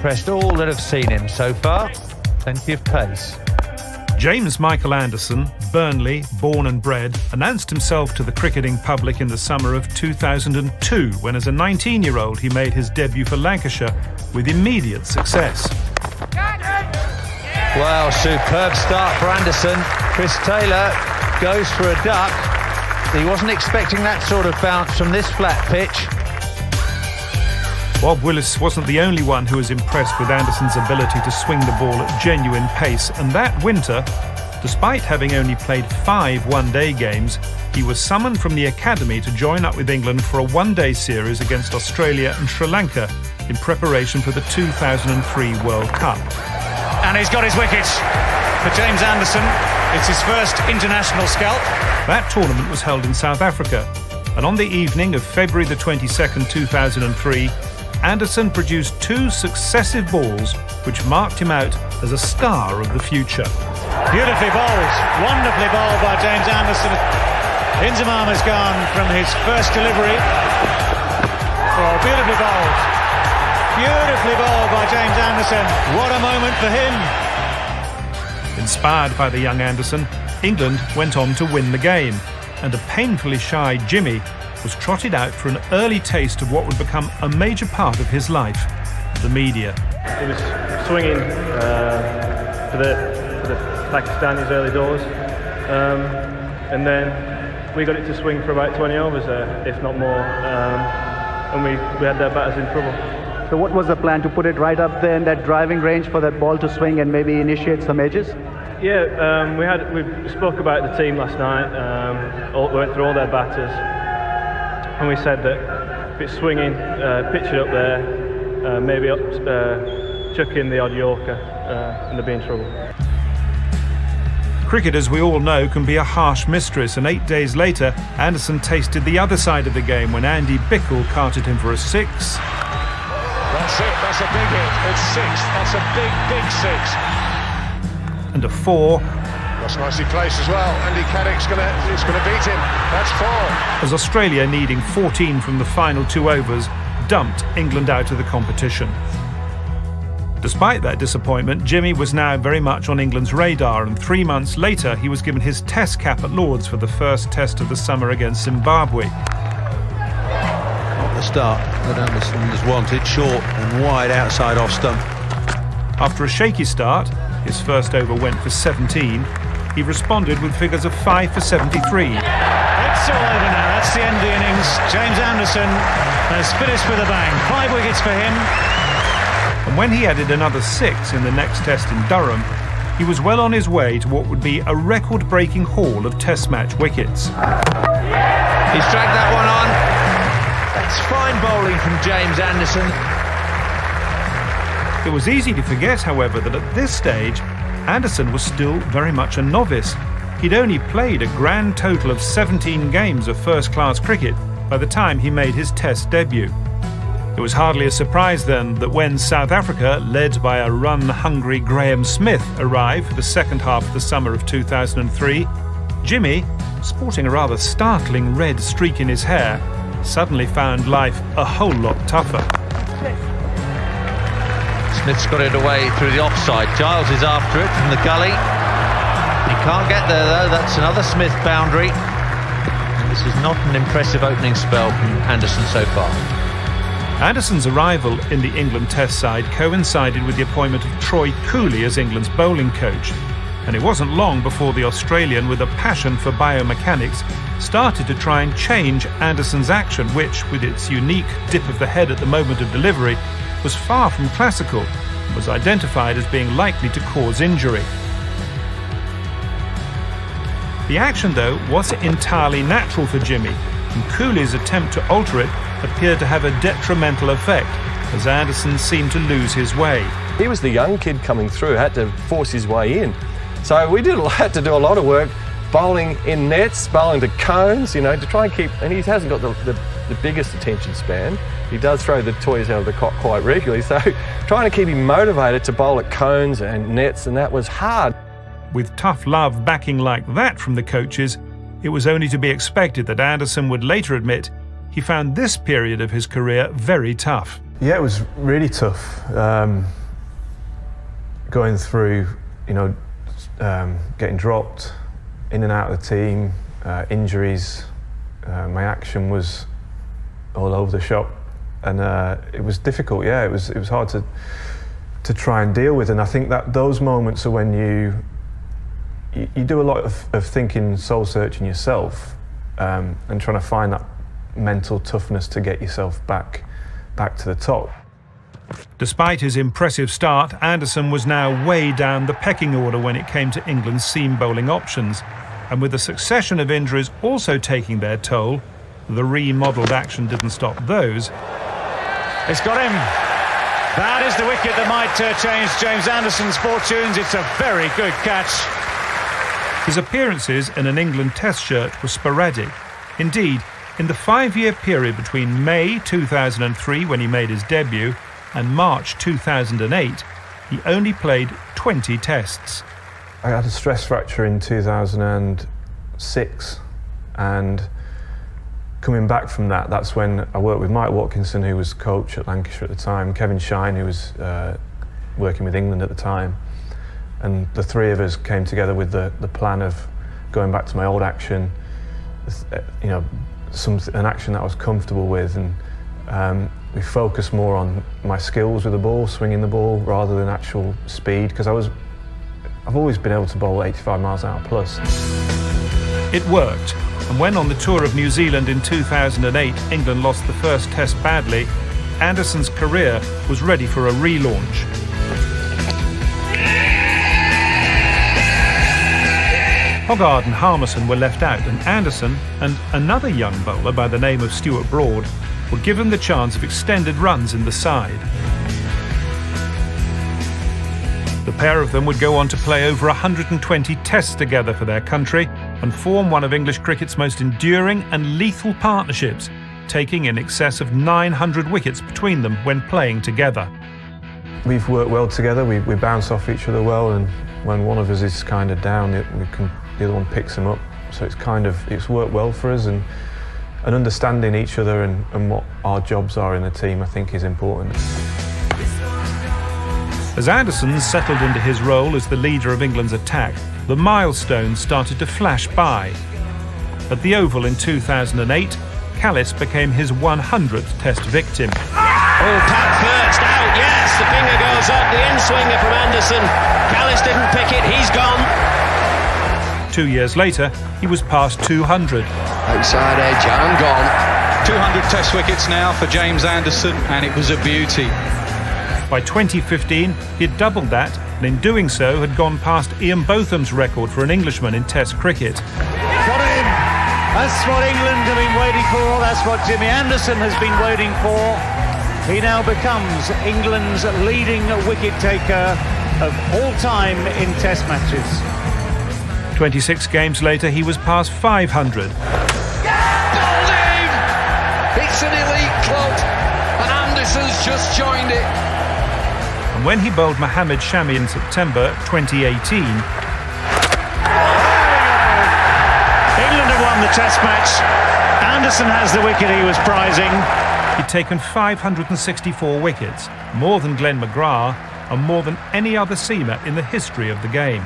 impressed all that have seen him so far. Plenty of pace. James Michael Anderson, Burnley, born and bred, announced himself to the cricketing public in the summer of 2002 when, as a 19-year-old, he made his debut for Lancashire with immediate success. Wow, superb start for Anderson. Chris Taylor goes for a duck. He wasn't expecting that sort of bounce from this flat pitch. Bob Willis wasn't the only one who was impressed with Anderson's ability to swing the ball at genuine pace, and that winter, despite having only played 5 one-day games, he was summoned from the academy to join up with England for a one-day series against Australia and Sri Lanka in preparation for the 2003 World Cup. And he's got his wickets for James Anderson. It's his first international scalp. That tournament was held in South Africa, and on the evening of February the 22nd, 2003, Anderson produced 2 successive balls which marked him out as a star of the future. Beautifully bowled, wonderfully bowled by James Anderson. Inzamam has gone from his first delivery. Oh, beautifully bowled. Beautifully bowled by James Anderson. What a moment for him. Inspired by the young Anderson, England went on to win the game, and a painfully shy Jimmy was trotted out for an early taste of what would become a major part of his life, the media. He was swinging for the Pakistanis early doors, and then we got it to swing for about 20 overs there, if not more, and we had their batters in trouble. So what was the plan, to put it right up there in that driving range for that ball to swing and maybe initiate some edges? Yeah, we spoke about the team last night, we went through all their batters, and we said that if it's swinging, pitch it up there, maybe chuck in the odd Yorker, and they'll be in trouble. Cricket, as we all know, can be a harsh mistress, and 8 days later, Anderson tasted the other side of the game when Andy Bickle carted him for a 6. That's it, that's a big hit, it's 6, that's a big 6. And a 4. That's nicely placed as well. Andy Caddick's gonna beat him. That's 4. As Australia, needing 14 from the final 2 overs, dumped England out of the competition. Despite that disappointment, Jimmy was now very much on England's radar, and 3 months later he was given his Test cap at Lord's for the first Test of the summer against Zimbabwe. Not the start that Anderson has wanted, short and wide outside off stump. After a shaky start, his first over went for 17. He responded with figures of 5 for 73. It's all over now. That's the end of the innings. James Anderson has finished with a bang. 5 wickets for him. And when he added another 6 in the next Test in Durham, he was well on his way to what would be a record-breaking haul of Test match wickets. He's dragged that one on. That's fine bowling from James Anderson. It was easy to forget, however, that at this stage, Anderson was still very much a novice. He'd only played a grand total of 17 games of first-class cricket by the time he made his Test debut. It was hardly a surprise then that when South Africa, led by a run-hungry Graham Smith, arrived for the second half of the summer of 2003, Jimmy, sporting a rather startling red streak in his hair, suddenly found life a whole lot tougher. Smith's got it away through the offside. Giles is after it from the gully. He can't get there though. That's another Smith boundary. And this is not an impressive opening spell from Anderson so far. Anderson's arrival in the England Test side coincided with the appointment of Troy Cooley as England's bowling coach. And it wasn't long before the Australian, with a passion for biomechanics, started to try and change Anderson's action, which, with its unique dip of the head at the moment of delivery, was far from classical and was identified as being likely to cause injury. The action, though, wasn't entirely natural for Jimmy, and Cooley's attempt to alter it appeared to have a detrimental effect, as Anderson seemed to lose his way. He was the young kid coming through, had to force his way in. So we had to do a lot of work, bowling in nets, bowling to cones, to try and keep, and he hasn't got the biggest attention span. He does throw the toys out of the cot quite regularly, so trying to keep him motivated to bowl at cones and nets, and that was hard. With tough love backing like that from the coaches, it was only to be expected that Anderson would later admit he found this period of his career very tough. Yeah, it was really tough. Going through, getting dropped, in and out of the team, injuries. My action was all over the shop, and it was difficult. Yeah, it was hard to try and deal with. And I think that those moments are when you do a lot of thinking, soul searching yourself, and trying to find that mental toughness to get yourself back to the top. Despite his impressive start, Anderson was now way down the pecking order when it came to England's seam bowling options. And with a succession of injuries also taking their toll, the remodelled action didn't stop those. It's got him. That is the wicket that might change James Anderson's fortunes. It's a very good catch. His appearances in an England Test shirt were sporadic. Indeed, in the 5-year period between May 2003, when he made his debut, and March 2008, he only played 20 tests. I had a stress fracture in 2006, and coming back from that, that's when I worked with Mike Watkinson, who was coach at Lancashire at the time, Kevin Shine, who was working with England at the time, and the three of us came together with the plan of going back to my old action, an action that I was comfortable with, and we focused more on my skills with the ball, swinging the ball, rather than actual speed, because I've always been able to bowl 85 miles an hour plus. It worked, and when on the tour of New Zealand in 2008, England lost the first test badly, Anderson's career was ready for a relaunch. Hoggard and Harmison were left out, and Anderson and another young bowler by the name of Stuart Broad were given the chance of extended runs in the side. The pair of them would go on to play over 120 tests together for their country and form one of English cricket's most enduring and lethal partnerships, taking in excess of 900 wickets between them when playing together. We've worked well together, we bounce off each other well, and when one of us is kind of down, the other one picks him up. So it's worked well for us, and understanding each other and what our jobs are in the team, I think, is important. As Anderson settled into his role as the leader of England's attack, the milestones started to flash by. At the Oval in 2008, Kallis became his 100th Test victim. Oh, Pat first, out, yes, the finger goes up, the in-swinger from Anderson. Kallis didn't pick it, he's gone. 2 years later, he was past 200. Outside edge, and gone. 200 Test wickets now for James Anderson, and it was a beauty. By 2015, he had doubled that, and in doing so had gone past Ian Botham's record for an Englishman in Test cricket. Got him! That's what England have been waiting for, that's what Jimmy Anderson has been waiting for. He now becomes England's leading wicket taker of all time in Test matches. 26 games later, he was past 500. Bowled in! It's an elite club, and Anderson's just joined it. And when he bowled Mohammed Shami in September 2018... England have won the Test match. Anderson has the wicket he was prizing. He'd taken 564 wickets, more than Glenn McGrath and more than any other seamer in the history of the game.